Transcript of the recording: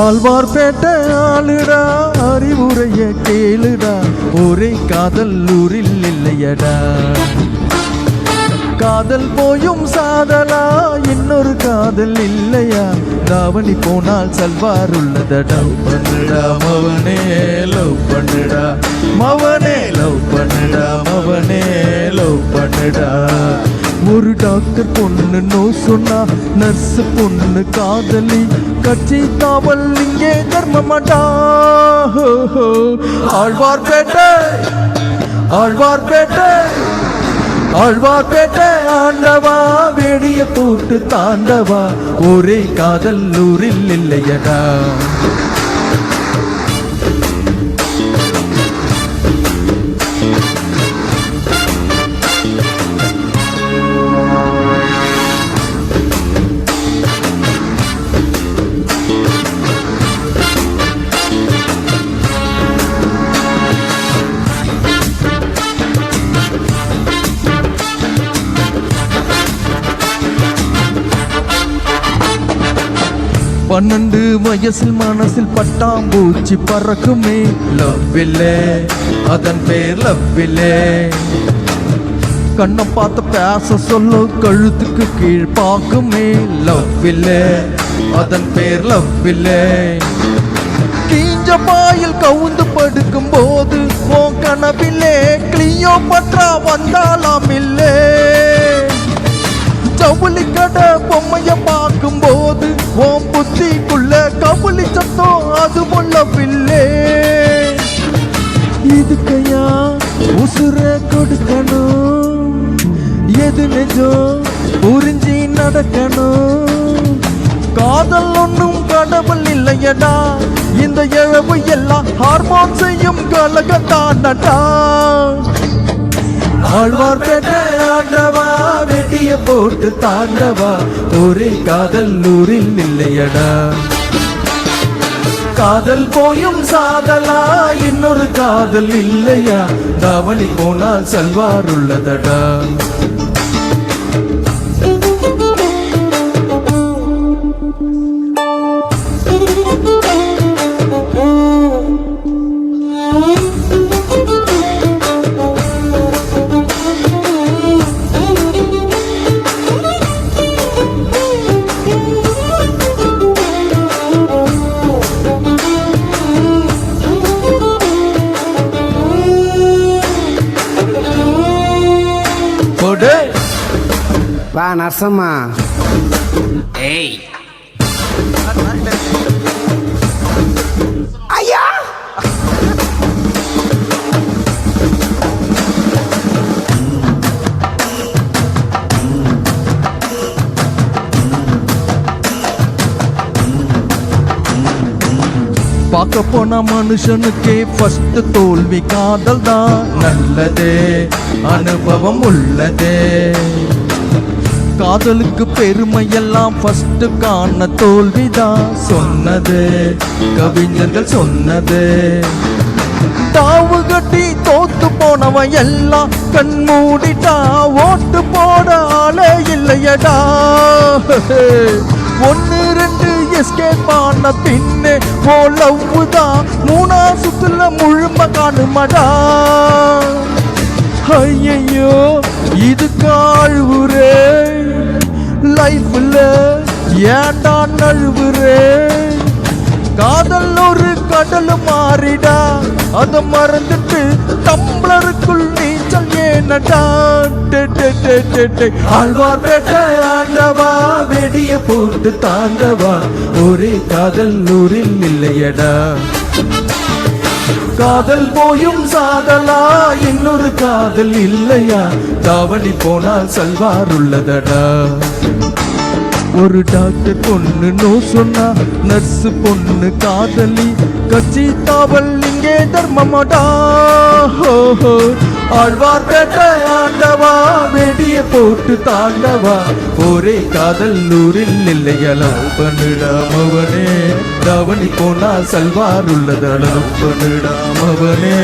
ஆழ்வார்பேட்டை ஆளுடா அறிவுரைய கேளுடா ஒரே காதல் ஊரில் இல்லையடா காதல் போயும் சாதலா இன்னொரு காதல் இல்லையா தாவணி போனால் சல்வார் உள்ளதடா பண்ணுடா மவனே லவ் பண்ணுடா மவனே லவ் பண்ணுடா மவனே லவ் பண்ணுடா ஒரு டாக்டர் பொண்ணு நோ சொன்னா நர்ஸ் பொண்ணு காதலி கட்சி காவல் இங்கே தர்மமாட்டா ஆழ்வார்பேட்டை ஆழ்வார்பேட்டை ஆழ்வார்பேட்டை ஆண்டவா வெடிய போட்டு தாண்டவா ஒரே காதல் ஊரில் இல்லையடா பன்னெண்டு வயசில் மனசில் பட்டாம்பூச்சி பறக்குமே லவ் இல்லே அதன் பேர் லவ் இல்லே கண்ணை பார்த்து பேச சொல்ல கழுத்துக்கு கீழ் பார்க்குமே லவ் இல்லே அதன் பேர் லவ் இல்லே கீஞ்ச பாயில் கவுந்து படுக்கும் போது ஓ கனவில்லே கிளியோ பற்றா வந்தாலாம் இல்லே ஜவுளி கடை பொம்மைய பார்க்கும் போது ஓம் புத்திக்குள்ள கவுளி சத்தம் அது முள்ளவில்லே இதுக்கையா உசுர கொடுக்கணும் எது நிஜம் புரிஞ்சி நடக்கணும் காதல் ஒன்றும் கடவுள் இல்லையடா இந்த இழவு எல்லாம் ஹார்மோன் செய்யும் கலகத்தானடா ஆழ்வார்பேட்டை ஆண்டவா வெடிய போட்டு தாண்டவா ஒரே காதல் ஊரில் இல்லையடா காதல் போயும் சாதலா இன்னொரு காதல் இல்லையா தாவணி போனால் சல்வார் உள்ளதடா வா நரசம்மா ஏய் ஐயா பார்க்க போன மனுஷனுக்கே ஃபர்ஸ்ட் தோல்வி காதல் தான் நல்லதே அனுபவம் உள்ளதே காதலுக்கு பெருமை எல்லாம் ஃபர்ஸ்ட் காண தோல்விதான் சொன்னது கவிஞர்கள் சொன்னது தாவு கட்டி தோத்து போனவன் எல்லாம் கண் மூடிட்டா ஓட்டு போட ஆளே இல்லையடா ஒன்னு ரெண்டு எஸ்கேப் ஆன பின்னே ஓ லவ் தான் மூணா சுத்துல முழுமை காணுமடா ஐயோ இது காழ்வுரே லைஃப்ல ஏண்டா நழுவுரே காதல் ஒரு கடல் மாறிடா அத மறந்துட்டு டம்ளருக்குள் நீச்சல் ஏனடா ஆழ்வார்பேட்டை ஆண்டவா வெடிய போட்டு தாண்டவா ஒரே காதல் ஊரில் இல்லையடா காதல் போயும் சாதலா இன்னொரு காதல் இல்லையா தாவணி போனால் சல்வார் உள்ளதடா ஒரு டாக்டர் பொண்ணு நோ சொன்னா நர்ஸ் பொண்ணு காதலி கட்சி காவல் இங்கே தர்மமாடா ஆழ்வார்பேட்டை ஆண்டவா வெடிய போட்டு தாண்டவா ஒரே காதல் ஊரில் இல்லையா லவ் பண்ணுடா மவனே தாவணி போனா சல்வார் உள்ளதா லவ் பண்ணுடா மவனே